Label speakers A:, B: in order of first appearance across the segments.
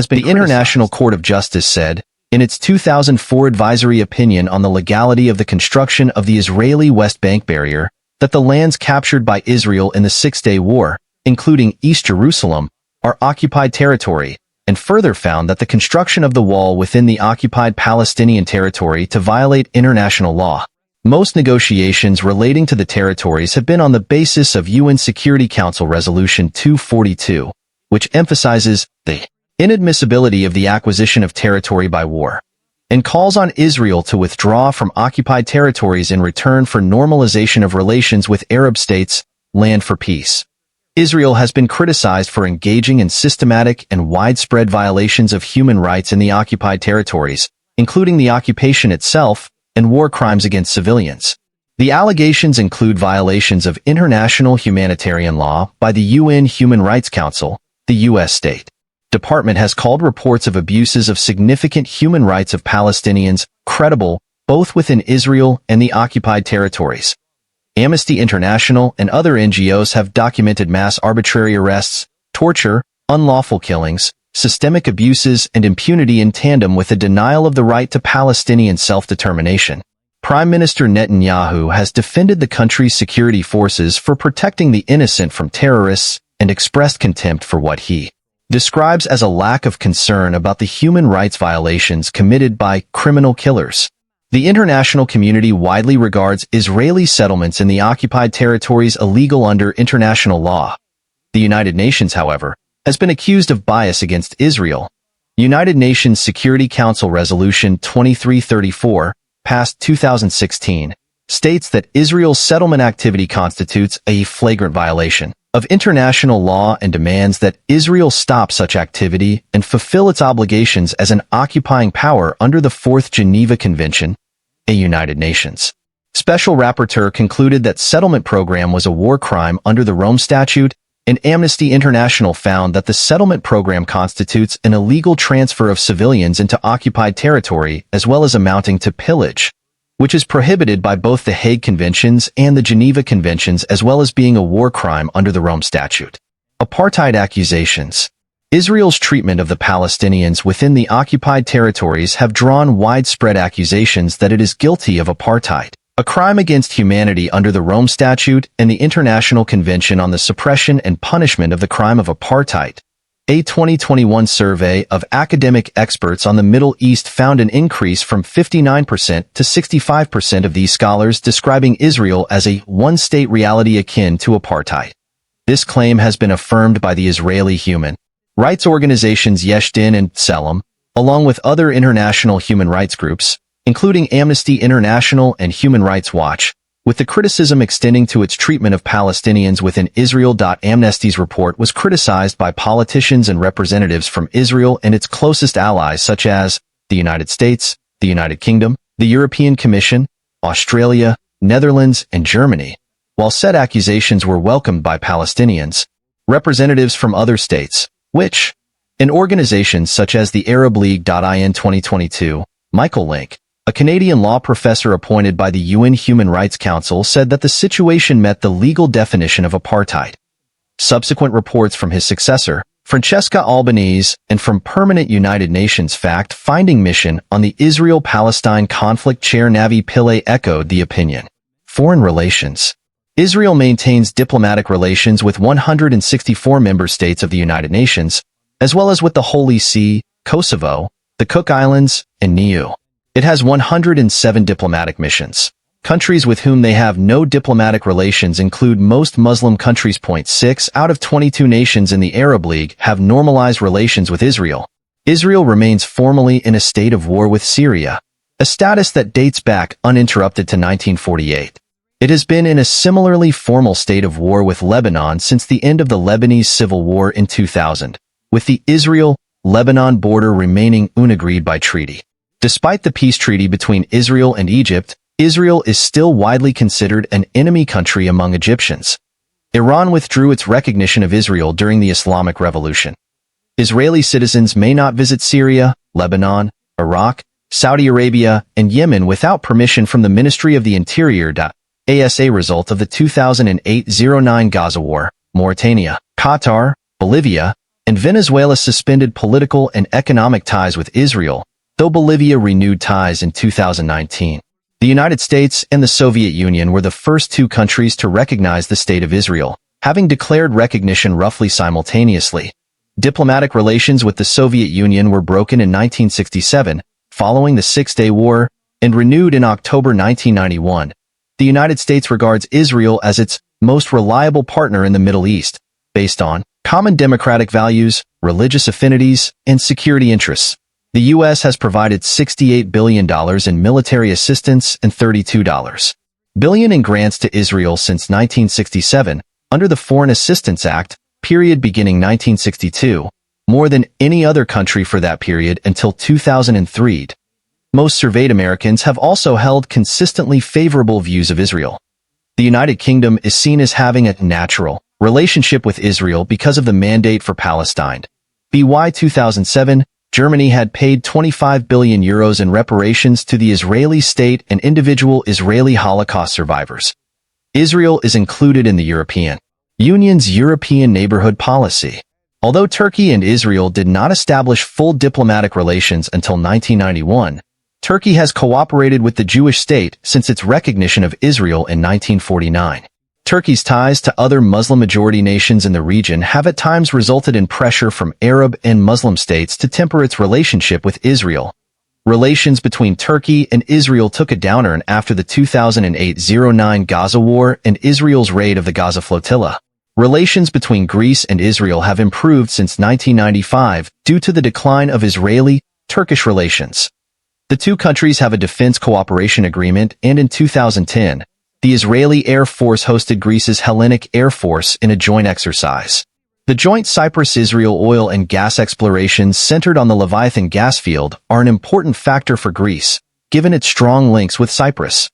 A: has been criticized. The International Court of Justice said, in its 2004 advisory opinion on the legality of the construction of the Israeli West Bank barrier, that the lands captured by Israel in the Six-Day War, including East Jerusalem, are occupied territory, and further found that the construction of the wall within the occupied Palestinian territory to violate international law. Most negotiations relating to the territories have been on the basis of UN Security Council Resolution 242, which emphasizes the inadmissibility of the acquisition of territory by war, and calls on Israel to withdraw from occupied territories in return for normalization of relations with Arab states, land for peace. Israel has been criticized for engaging in systematic and widespread violations of human rights in the occupied territories, including the occupation itself and war crimes against civilians. The allegations include violations of international humanitarian law by the UN Human Rights Council. The U.S. State Department has called reports of abuses of significant human rights of Palestinians credible, both within Israel and the occupied territories. Amnesty International and other NGOs have documented mass arbitrary arrests, torture, unlawful killings, systemic abuses, and impunity in tandem with the denial of the right to Palestinian self-determination. Prime Minister Netanyahu has defended the country's security forces for protecting the innocent from terrorists and expressed contempt for what he describes as a lack of concern about the human rights violations committed by criminal killers. The international community widely regards Israeli settlements in the occupied territories illegal under international law. The United Nations, however, has been accused of bias against Israel. United Nations Security Council Resolution 2334, passed 2016, states that Israel's settlement activity constitutes a flagrant violation of international law and demands that Israel stop such activity and fulfill its obligations as an occupying power under the Fourth Geneva Convention, a United Nations Special Rapporteur concluded that settlement program was a war crime under the Rome Statute, and Amnesty International found that the settlement program constitutes an illegal transfer of civilians into occupied territory as well as amounting to pillage, which is prohibited by both the Hague Conventions and the Geneva Conventions as well as being a war crime under the Rome Statute. Apartheid accusations. Israel's treatment of the Palestinians within the occupied territories have drawn widespread accusations that it is guilty of apartheid, a crime against humanity under the Rome Statute and the International Convention on the Suppression and Punishment of the Crime of Apartheid. A 2021 survey of academic experts on the Middle East found an increase from 59% to 65% of these scholars describing Israel as a one-state reality akin to apartheid. This claim has been affirmed by the Israeli human rights organizations Yesh Din and Tselem, along with other international human rights groups, including Amnesty International and Human Rights Watch, with the criticism extending to its treatment of Palestinians within Israel. Amnesty's report was criticized by politicians and representatives from Israel and its closest allies such as the United States, the United Kingdom, the European Commission, Australia, Netherlands, and Germany. While said accusations were welcomed by Palestinians, representatives from other states, which, in organizations such as the Arab League. In 2022, Michael Link, a Canadian law professor appointed by the UN Human Rights Council, said that the situation met the legal definition of apartheid. Subsequent reports from his successor, Francesca Albanese, and from Permanent United Nations Fact-Finding Mission on the Israel-Palestine conflict chair Navi Pillay echoed the opinion. Foreign relations. Israel maintains diplomatic relations with 164 member states of the United Nations, as well as with the Holy See, Kosovo, the Cook Islands, and Niue. It has 107 diplomatic missions. Countries with whom they have no diplomatic relations include most Muslim countries. 6 out of 22 nations in the Arab League have normalized relations with Israel. Israel remains formally in a state of war with Syria, a status that dates back uninterrupted to 1948. It has been in a similarly formal state of war with Lebanon since the end of the Lebanese Civil War in 2000, with the Israel-Lebanon border remaining unagreed by treaty. Despite the peace treaty between Israel and Egypt, Israel is still widely considered an enemy country among Egyptians. Iran withdrew its recognition of Israel during the Islamic Revolution. Israeli citizens may not visit Syria, Lebanon, Iraq, Saudi Arabia, and Yemen without permission from the Ministry of the Interior. As a result of the 2008-09 Gaza War, Mauritania, Qatar, Bolivia, and Venezuela suspended political and economic ties with Israel, though Bolivia renewed ties in 2019. The United States and the Soviet Union were the first two countries to recognize the State of Israel, having declared recognition roughly simultaneously. Diplomatic relations with the Soviet Union were broken in 1967, following the Six-Day War, and renewed in October 1991. The United States regards Israel as its most reliable partner in the Middle East, based on common democratic values, religious affinities, and security interests. The U.S. has provided $68 billion in military assistance and $32 billion in grants to Israel since 1967, under the Foreign Assistance Act, period beginning 1962, more than any other country for that period until 2003. Most surveyed Americans have also held consistently favorable views of Israel. The United Kingdom is seen as having a natural relationship with Israel because of the Mandate for Palestine. BY 2007, Germany had paid €25 billion in reparations to the Israeli state and individual Israeli Holocaust survivors. Israel is included in the European Union's European Neighborhood Policy. Although Turkey and Israel did not establish full diplomatic relations until 1991, Turkey has cooperated with the Jewish state since its recognition of Israel in 1949. Turkey's ties to other Muslim-majority nations in the region have at times resulted in pressure from Arab and Muslim states to temper its relationship with Israel. Relations between Turkey and Israel took a downturn after the 2008-09 Gaza War and Israel's raid of the Gaza Flotilla. Relations between Greece and Israel have improved since 1995 due to the decline of Israeli-Turkish relations. The two countries have a defense cooperation agreement, and in 2010, the Israeli Air Force hosted Greece's Hellenic Air Force in a joint exercise. The joint Cyprus-Israel oil and gas explorations centered on the Leviathan gas field are an important factor for Greece, given its strong links with Cyprus.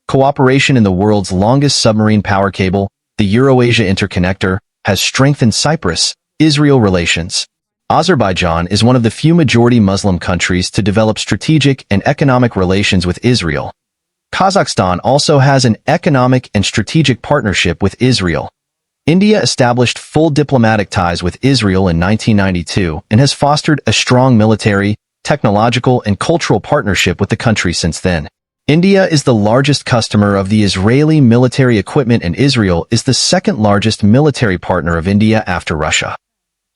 A: Cooperation in the world's longest submarine power cable, the Euro-Asia Interconnector, has strengthened Cyprus-Israel relations. Azerbaijan is one of the few majority Muslim countries to develop strategic and economic relations with Israel. Kazakhstan also has an economic and strategic partnership with Israel. India established full diplomatic ties with Israel in 1992 and has fostered a strong military, technological, and cultural partnership with the country since then. India is the largest customer of the Israeli military equipment, and Israel is the second largest military partner of India after Russia.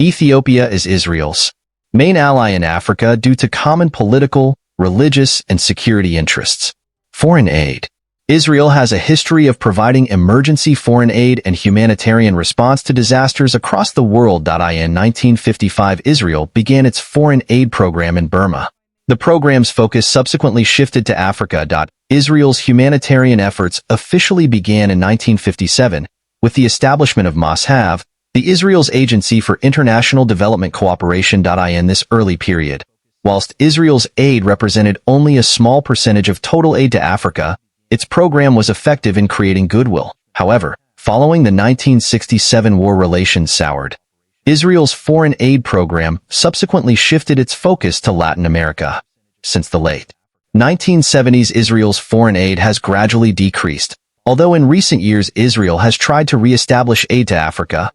A: Ethiopia is Israel's main ally in Africa due to common political, religious, and security interests. Foreign aid. Israel has a history of providing emergency foreign aid and humanitarian response to disasters across the world. In 1955, Israel began its foreign aid program in Burma. The program's focus subsequently shifted to Africa. Israel's humanitarian efforts officially began in 1957 with the establishment of Moshav, the Israel's Agency for International Development Cooperation. In this early period, whilst Israel's aid represented only a small percentage of total aid to Africa, its program was effective in creating goodwill. However, following the 1967 war, relations soured. Israel's foreign aid program subsequently shifted its focus to Latin America. Since the late 1970s, Israel's foreign aid has gradually decreased, although in recent years Israel has tried to re-establish aid to Africa.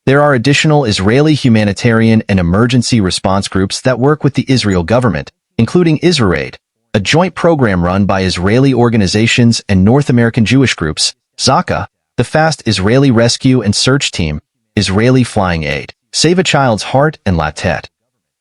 A: There are additional Israeli humanitarian and emergency response groups that work with the Israel government, including IsraAid, a joint program run by Israeli organizations and North American Jewish groups, Zaka, the Fast Israeli Rescue and Search Team, Israeli Flying Aid, Save a Child's Heart, and Latet.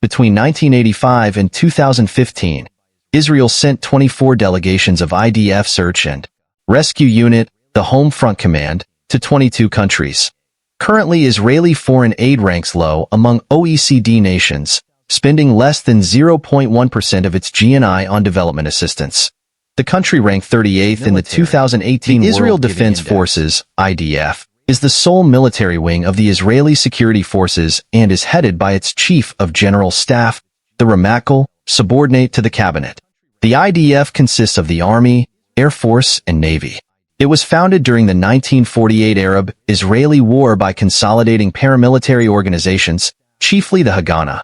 A: Between 1985 and 2015, Israel sent 24 delegations of IDF Search and Rescue Unit, the Home Front Command, to 22 countries. Currently, Israeli foreign aid ranks low among OECD nations, spending less than 0.1% of its GNI on development assistance. The country ranked 38th in the 2018 Israel Defense Forces, IDF, is the sole military wing of the Israeli Security Forces and is headed by its Chief of General Staff, the Ramatkal, subordinate to the cabinet. The IDF consists of the Army, Air Force, and Navy. It was founded during the 1948 Arab-Israeli War by consolidating paramilitary organizations, chiefly the Haganah.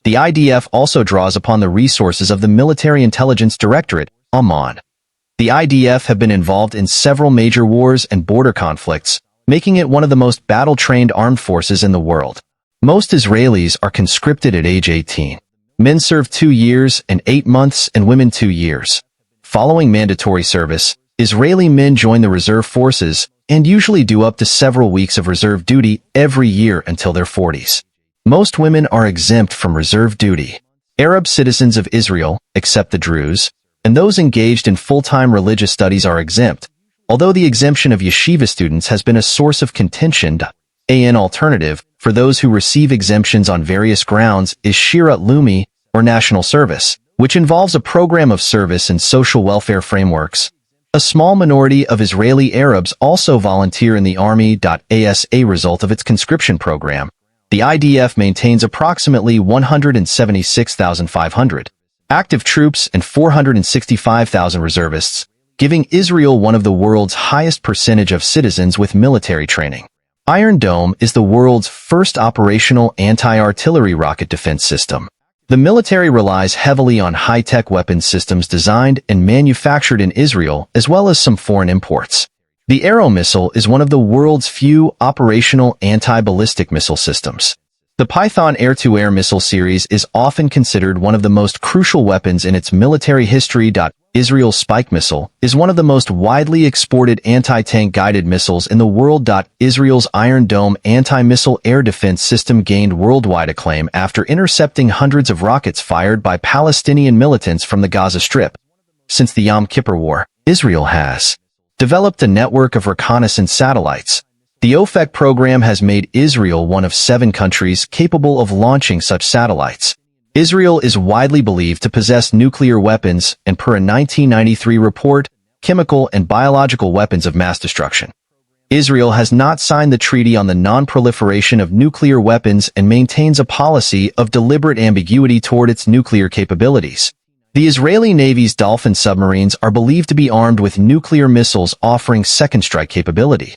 A: The IDF also draws upon the resources of the Military Intelligence Directorate, Amman. The IDF have been involved in several major wars and border conflicts, making it one of the most battle-trained armed forces in the world. Most Israelis are conscripted at age 18. Men serve 2 years and 8 months and women 2 years. Following mandatory service, Israeli men join the reserve forces and usually do up to several weeks of reserve duty every year until their 40s. Most women are exempt from reserve duty. Arab citizens of Israel, except the Druze, and those engaged in full-time religious studies are exempt, although the exemption of yeshiva students has been a source of contention. An alternative for those who receive exemptions on various grounds is Shirat Leumi, or national service, which involves a program of service and social welfare frameworks. A small minority of Israeli Arabs also volunteer in the army. As a result of its conscription program, the IDF maintains approximately 176,500 active troops and 465,000 reservists, giving Israel one of the world's highest percentage of citizens with military training. Iron Dome is the world's first operational anti-artillery rocket defense system. The military relies heavily on high-tech weapons systems designed and manufactured in Israel, as well as some foreign imports. The Arrow missile is one of the world's few operational anti-ballistic missile systems. The Python air-to-air missile series is often considered one of the most crucial weapons in its military history. Israel's Spike missile is one of the most widely exported anti-tank guided missiles in the world. Israel's Iron Dome anti-missile air defense system gained worldwide acclaim after intercepting hundreds of rockets fired by Palestinian militants from the Gaza Strip. Since the Yom Kippur War, Israel has developed a network of reconnaissance satellites. The OFEC program has made Israel one of 7 countries capable of launching such satellites. Israel is widely believed to possess nuclear weapons and, per a 1993 report, chemical and biological weapons of mass destruction. Israel has not signed the Treaty on the Non-Proliferation of Nuclear Weapons and maintains a policy of deliberate ambiguity toward its nuclear capabilities. The Israeli Navy's Dolphin submarines are believed to be armed with nuclear missiles offering second strike capability.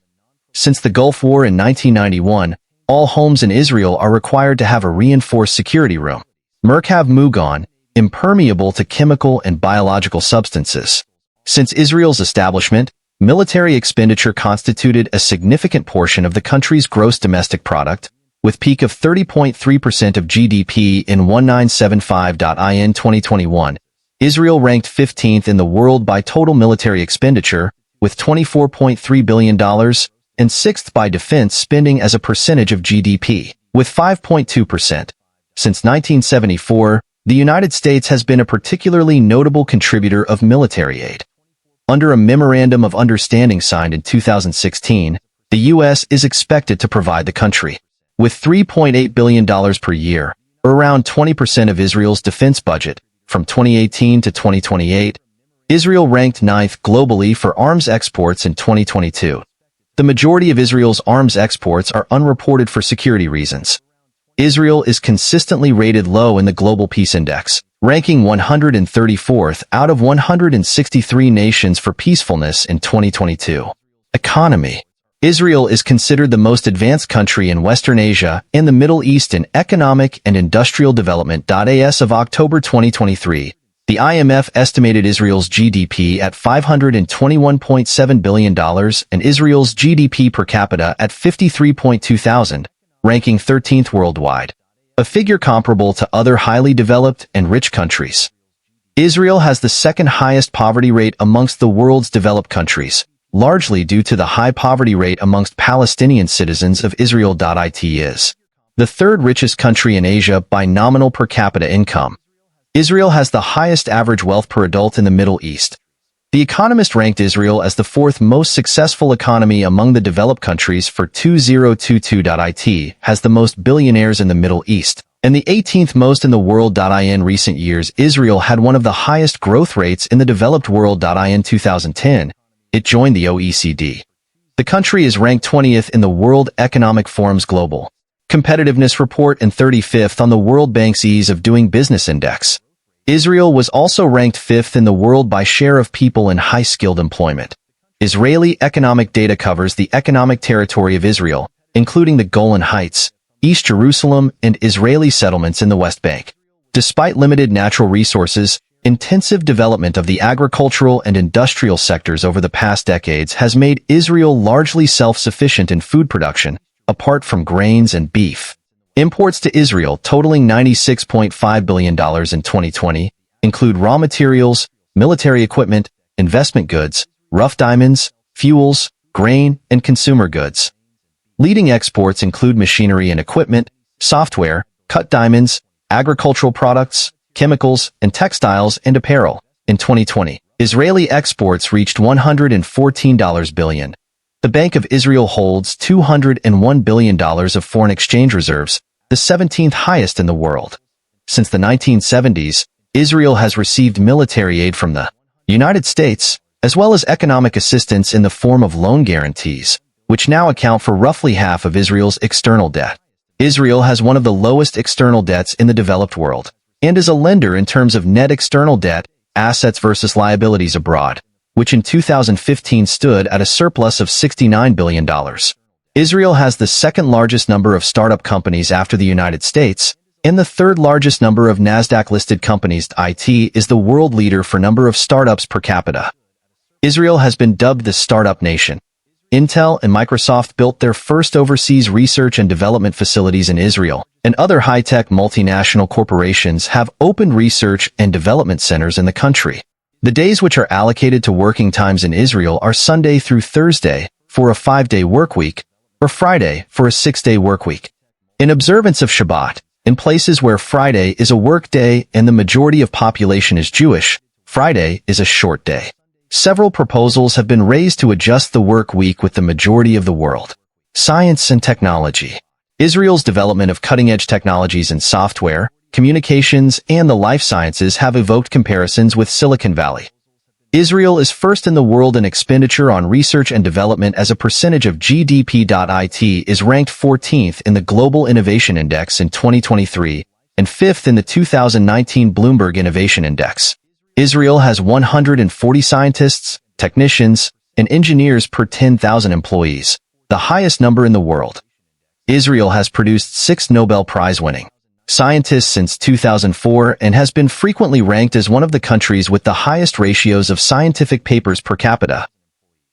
A: Since the Gulf War in 1991, all homes in Israel are required to have a reinforced security room, Merkav Mugan, impermeable to chemical and biological substances. Since Israel's establishment, military expenditure constituted a significant portion of the country's gross domestic product, with peak of 30.3% of GDP in 1975. In 2021, Israel ranked 15th in the world by total military expenditure, with $24.3 billion, and 6th by defense spending as a percentage of GDP, with 5.2%. Since 1974, the United States has been a particularly notable contributor of military aid. Under a Memorandum of Understanding signed in 2016, the U.S. is expected to provide the country with $3.8 billion per year, or around 20% of Israel's defense budget, from 2018 to 2028. Israel ranked 9th globally for arms exports in 2022. The majority of Israel's arms exports are unreported for security reasons. Israel is consistently rated low in the Global Peace Index, ranking 134th out of 163 nations for peacefulness in 2022. Economy. Israel is considered the most advanced country in Western Asia and the Middle East in economic and industrial development. As of October 2023, the IMF estimated Israel's GDP at $521.7 billion and Israel's GDP per capita at $53.2 thousand, ranking 13th worldwide, a figure comparable to other highly developed and rich countries. Israel has the second highest poverty rate amongst the world's developed countries, largely due to the high poverty rate amongst Palestinian citizens of Israel. It is the third richest country in Asia by nominal per capita income. Israel has the highest average wealth per adult in the Middle East. The Economist ranked Israel as the 4th most successful economy among the developed countries for 2022. It has the most billionaires in the Middle East, and the 18th most in the world. In recent years, Israel had one of the highest growth rates in the developed world. In 2010, it joined the OECD. The country is ranked 20th in the World Economic Forum's Global Competitiveness Report and 35th on the World Bank's Ease of Doing Business Index. Israel was also ranked 5th in the world by share of people in high-skilled employment. Israeli economic data covers the economic territory of Israel, including the Golan Heights, East Jerusalem, and Israeli settlements in the West Bank. Despite limited natural resources, intensive development of the agricultural and industrial sectors over the past decades has made Israel largely self-sufficient in food production, apart from grains and beef. Imports to Israel totaling $96.5 billion in 2020 include raw materials, military equipment, investment goods, rough diamonds, fuels, grain, and consumer goods. Leading exports include machinery and equipment, software, cut diamonds, agricultural products, chemicals, and textiles and apparel. In 2020, Israeli exports reached $114 billion. The Bank of Israel holds $201 billion of foreign exchange reserves, the 17th highest in the world. Since the 1970s, Israel has received military aid from the United States, as well as economic assistance in the form of loan guarantees, which now account for roughly half of Israel's external debt. Israel has one of the lowest external debts in the developed world, and is a lender in terms of net external debt, assets versus liabilities abroad, which in 2015 stood at a surplus of $69 billion. Israel has the second largest number of startup companies after the United States, and the third largest number of NASDAQ-listed companies. IT is the world leader for number of startups per capita. Israel has been dubbed the startup nation. Intel and Microsoft built their first overseas research and development facilities in Israel, and other high-tech multinational corporations have opened research and development centers in the country. The days which are allocated to working times in Israel are Sunday through Thursday for a 5-day workweek, or Friday for a 6-day workweek. In observance of Shabbat, in places where Friday is a work day and the majority of population is Jewish, Friday is a short day. Several proposals have been raised to adjust the work week with the majority of the world. Science and technology. Israel's development of cutting-edge technologies in software, communications, and the life sciences have evoked comparisons with Silicon Valley. Israel is first in the world in expenditure on research and development as a percentage of GDP. It is ranked 14th in the Global Innovation Index in 2023 and 5th in the 2019 Bloomberg Innovation Index. Israel has 140 scientists, technicians, and engineers per 10,000 employees, the highest number in the world. Israel has produced 6 Nobel Prize-winning scientists since 2004 and has been frequently ranked as one of the countries with the highest ratios of scientific papers per capita.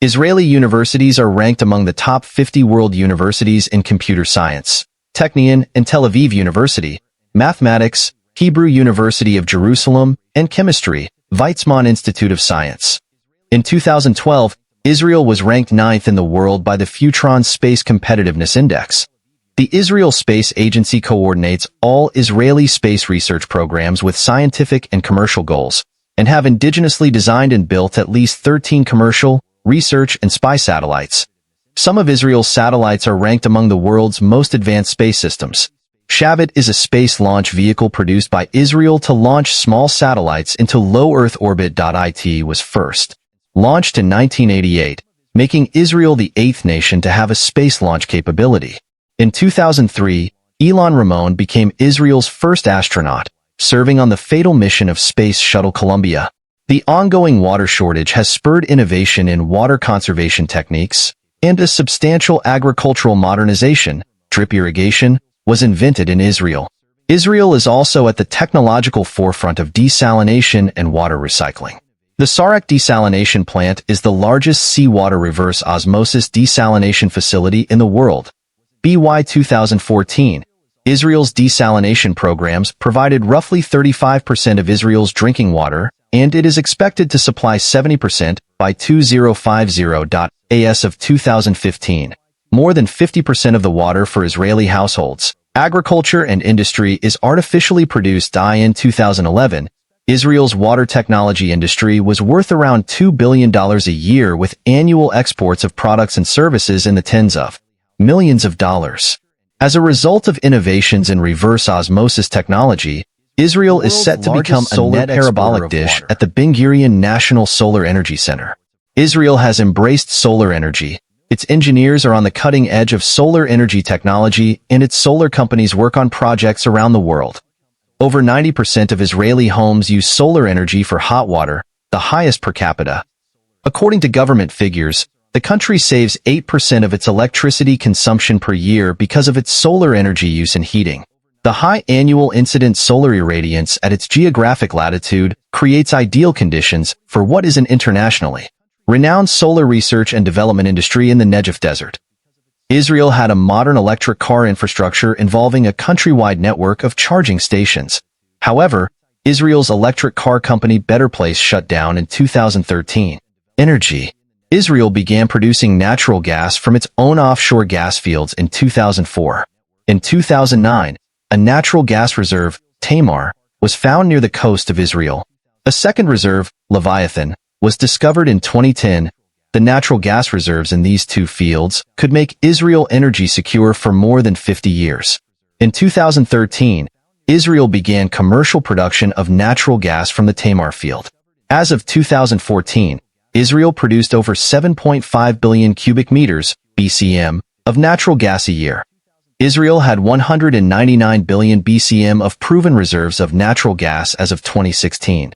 A: Israeli universities are ranked among the top 50 world universities in computer science. Technion and Tel Aviv University, mathematics, Hebrew University of Jerusalem, and chemistry, Weizmann Institute of Science. In 2012, Israel was ranked 9th in the world by the Futron Space Competitiveness Index. The Israel Space Agency coordinates all Israeli space research programs with scientific and commercial goals, and have indigenously designed and built at least 13 commercial, research, and spy satellites. Some of Israel's satellites are ranked among the world's most advanced space systems. Shavit is a space launch vehicle produced by Israel to launch small satellites into low Earth orbit. It was first launched in 1988, making Israel the 8th nation to have a space launch capability. In 2003, Elon Ramon became Israel's first astronaut, serving on the fatal mission of Space Shuttle Columbia. The ongoing water shortage has spurred innovation in water conservation techniques, and a substantial agricultural modernization, drip irrigation, was invented in Israel. Israel is also at the technological forefront of desalination and water recycling. The Sarak desalination plant is the largest seawater reverse osmosis desalination facility in the world. By 2014, Israel's desalination programs provided roughly 35% of Israel's drinking water, and it is expected to supply 70% by 2050. As of 2015. More than 50% of the water for Israeli households, agriculture, and industry is artificially produced. In 2011, Israel's water technology industry was worth around $2 billion a year, with annual exports of products and services in the tens of millions of dollars. As a result of innovations in reverse osmosis technology, Israel is set to become a net parabolic dish at the Ben Gurion National Solar Energy Center. Israel has embraced solar energy. Its engineers are on the cutting edge of solar energy technology, and its solar companies work on projects around the world. Over 90% of Israeli homes use solar energy for hot water, the highest per capita. According to government figures, the country saves 8% of its electricity consumption per year because of its solar energy use in heating. The high annual incident solar irradiance at its geographic latitude creates ideal conditions for what is an internationally renowned solar research and development industry in the Negev Desert. Israel had a modern electric car infrastructure involving a countrywide network of charging stations. However, Israel's electric car company Better Place shut down in 2013. Energy. Israel began producing natural gas from its own offshore gas fields in 2004. In 2009, a natural gas reserve, Tamar, was found near the coast of Israel. A second reserve, Leviathan, was discovered in 2010. The natural gas reserves in these two fields could make Israel energy secure for more than 50 years. In 2013, Israel began commercial production of natural gas from the Tamar field. As of 2014, Israel produced over 7.5 billion cubic meters, BCM, of natural gas a year. Israel had 199 billion BCM of proven reserves of natural gas as of 2016.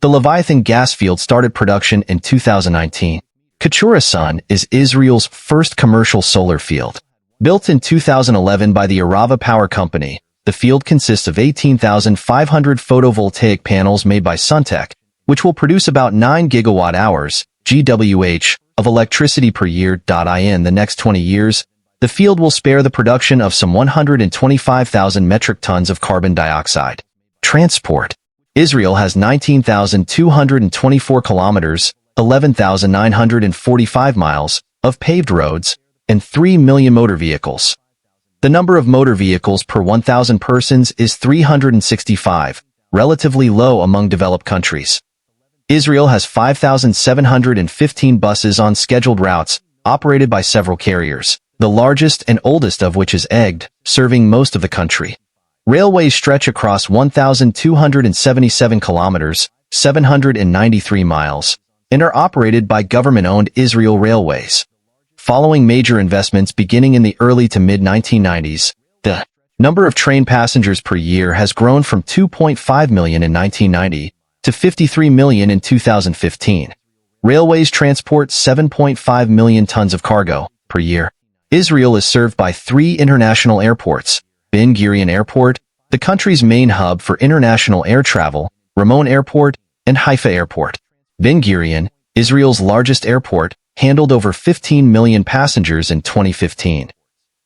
A: The Leviathan gas field started production in 2019. Keturah Sun is Israel's first commercial solar field. Built in 2011 by the Arava Power Company, the field consists of 18,500 photovoltaic panels made by Suntech, which will produce about 9 gigawatt-hours, GWH, of electricity per year. In the next 20 years, the field will spare the production of some 125,000 metric tons of carbon dioxide. Transport. Israel has 19,224 kilometers, 11,945 miles, of paved roads, and 3 million motor vehicles. The number of motor vehicles per 1,000 persons is 365, relatively low among developed countries. Israel has 5,715 buses on scheduled routes, operated by several carriers, the largest and oldest of which is Egged, serving most of the country. Railways stretch across 1,277 kilometers, 793 miles, and are operated by government-owned Israel Railways. Following major investments beginning in the early to mid-1990s, the number of train passengers per year has grown from 2.5 million in 1990 to 53 million in 2015. Railways transport 7.5 million tons of cargo per year. Israel is served by 3 international airports: Ben Gurion Airport, the country's main hub for international air travel, Ramon Airport, and Haifa Airport. Ben Gurion, Israel's largest airport, handled over 15 million passengers in 2015.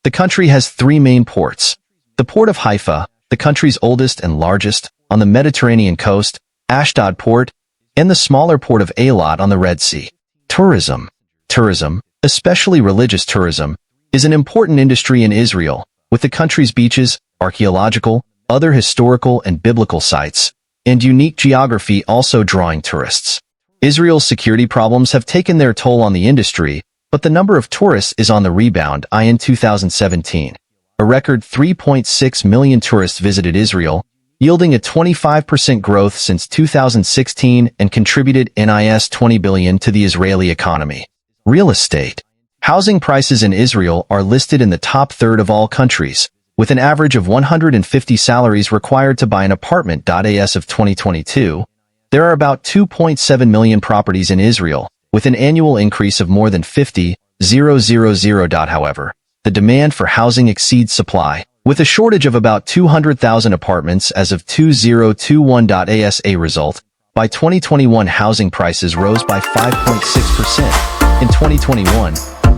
A: The country has 3 main ports: the Port of Haifa, the country's oldest and largest, on the Mediterranean coast, Ashdod Port, and the smaller port of Eilat on the Red Sea. Tourism. Tourism, especially religious tourism, is an important industry in Israel, with the country's beaches, archaeological, other historical and biblical sites, and unique geography also drawing tourists. Israel's security problems have taken their toll on the industry, but the number of tourists is on the rebound. In 2017, a record 3.6 million tourists visited Israel, yielding a 25% growth since 2016 and contributed NIS 20 billion to the Israeli economy. Real estate. Housing prices in Israel are listed in the top third of all countries, with an average of 150 salaries required to buy an apartment. As of 2022, there are about 2.7 million properties in Israel, with an annual increase of more than 50,000. However, the demand for housing exceeds supply, with a shortage of about 200,000 apartments as of 2021. As a result, by 2021 housing prices rose by 5.6%. In 2021,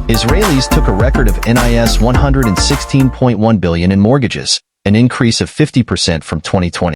A: Israelis took a record of NIS 116.1 billion in mortgages, an increase of 50% from 2020.